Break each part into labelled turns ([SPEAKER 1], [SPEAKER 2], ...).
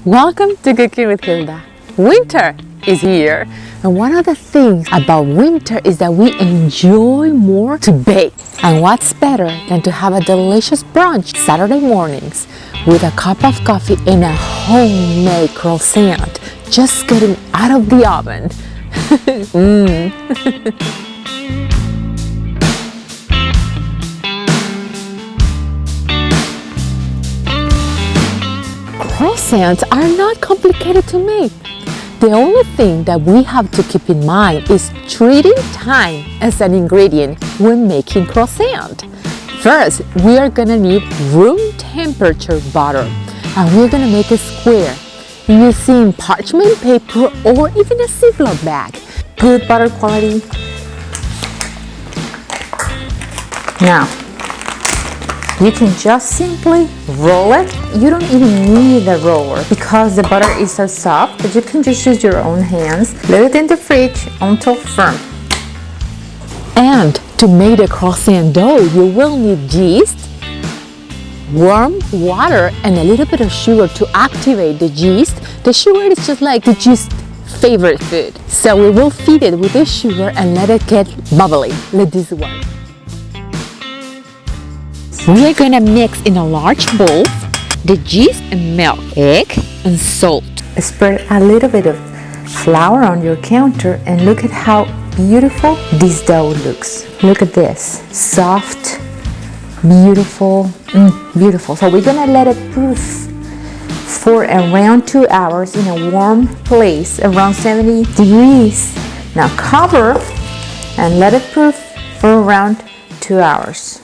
[SPEAKER 1] Welcome to Cooking with Hilda. Winter is here, and one of the things about winter is that we enjoy more to bake. And what's better than to have a delicious brunch Saturday mornings with a cup of coffee and a homemade croissant just getting out of the oven. Croissants are not complicated to make. The only thing that we have to keep in mind is treating time as an ingredient when making croissant. First, we are gonna need room temperature butter, and we're gonna make a square using parchment paper or even a Ziploc bag. Good butter quality. Now, you can just simply roll it. You don't even need a roller because the butter is so soft that you can just use your own hands. Leave it in the fridge until firm. And to make the croissant dough, you will need yeast, warm water, and a little bit of sugar to activate the yeast. The sugar is just like the yeast's favorite food. So we will feed it with the sugar and let it get bubbly, like this one. We are going to mix in a large bowl the yeast and milk, egg and salt. Spread a little bit of flour on your counter and look at how beautiful this dough looks. Look at this, soft, beautiful, beautiful. So we're going to let it proof for around 2 hours in a warm place, around 70 degrees. Now cover and let it proof for around 2 hours.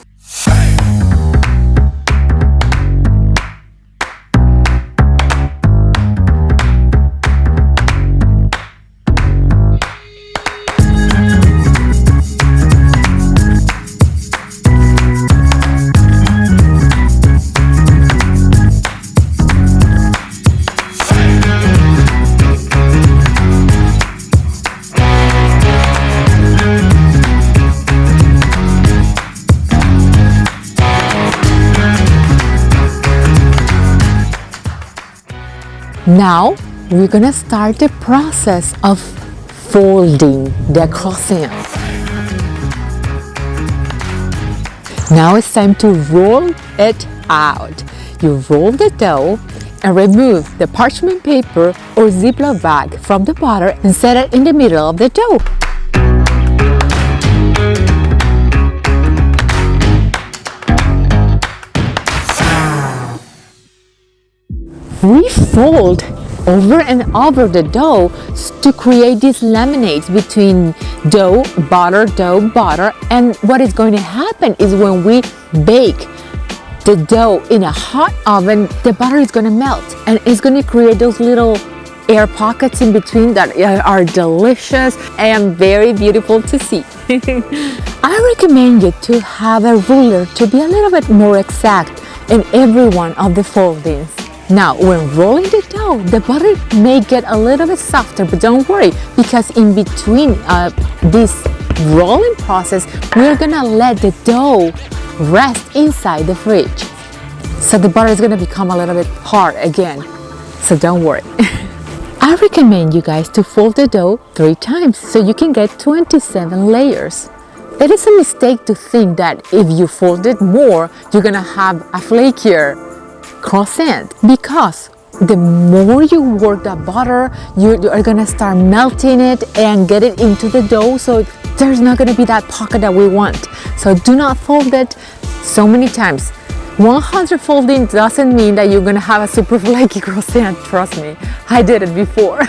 [SPEAKER 1] Now we're gonna start the process of folding the croissant. Now it's time to roll it out. You roll the dough and remove the parchment paper or Ziploc bag from the butter and set it in the middle of the dough. We fold over and over the dough to create these laminates between dough, butter, and what is going to happen is when we bake the dough in a hot oven, the butter is going to melt and it's going to create those little air pockets in between that are delicious and very beautiful to see. I recommend you to have a ruler to be a little bit more exact in every one of the foldings. Now, when rolling the dough, the butter may get a little bit softer, but don't worry, because in between this rolling process, we're gonna let the dough rest inside the fridge. So the butter is gonna become a little bit hard again, so don't worry. I recommend you guys to fold the dough 3 times so you can get 27 layers. It is a mistake to think that if you fold it more, you're gonna have a flakier croissant, because the more you work the butter, you are gonna start melting it and get it into the dough, so there's not gonna be that pocket that we want. So do not fold it so many times. 100 folding doesn't mean that you're gonna have a super flaky croissant, trust me. I did it before.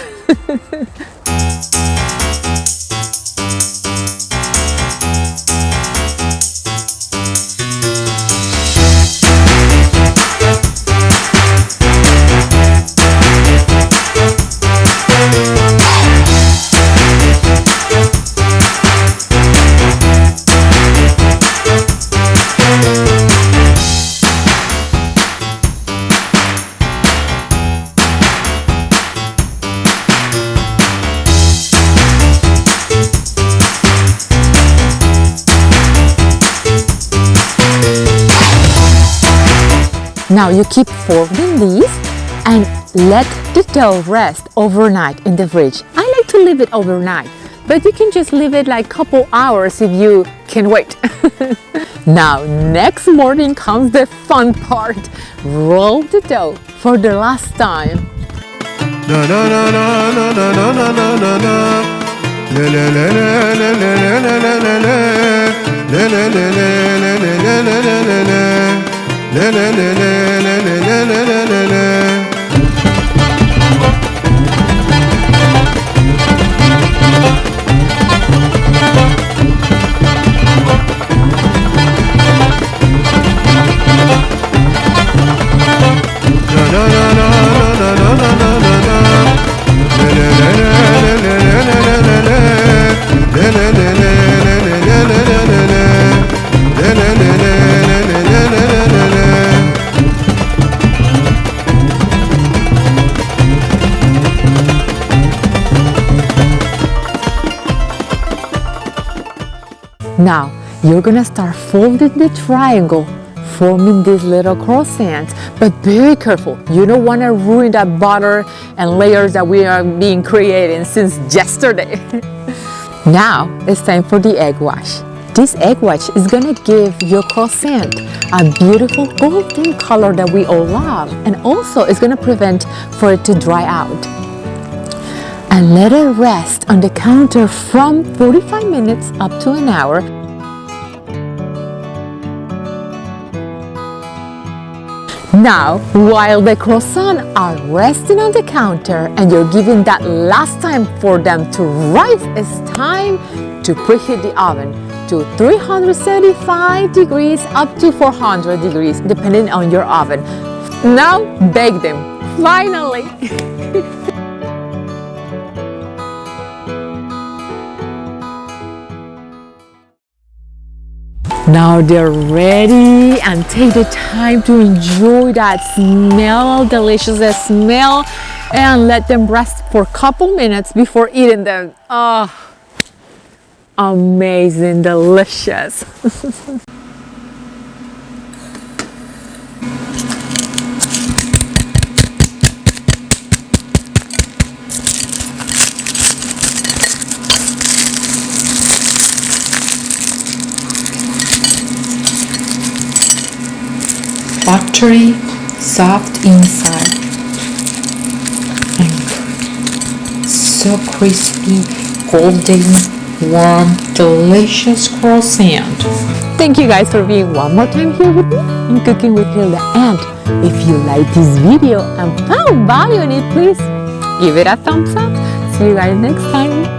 [SPEAKER 1] Now you keep folding these and let the dough rest overnight in the fridge. I like to leave it overnight, but you can just leave it like a couple hours if you can wait. Now, next morning comes the fun part. Roll the dough for the last time. Now, you're gonna start folding the triangle, forming these little croissants, but very careful. You don't wanna ruin that butter and layers that we are being creating since yesterday. Now, it's time for the egg wash. This egg wash is gonna give your croissant a beautiful golden color that we all love, and also it's gonna prevent for it to dry out. And let it rest on the counter from 45 minutes up to an hour. Now, while the croissants are resting on the counter and you're giving that last time for them to rise, it's time to preheat the oven to 375 degrees up to 400 degrees, depending on your oven. Now, bake them, finally! Now they're ready, and take the time to enjoy that smell, delicious smell, and let them rest for a couple minutes before eating them. Oh, amazing, delicious.
[SPEAKER 2] Buttery, soft inside, and so crispy, golden, warm, delicious croissant.
[SPEAKER 1] Thank you guys for being one more time here with me in Cooking with Hilda. And if you like this video and found value in it, please give it a thumbs up. See you guys next time.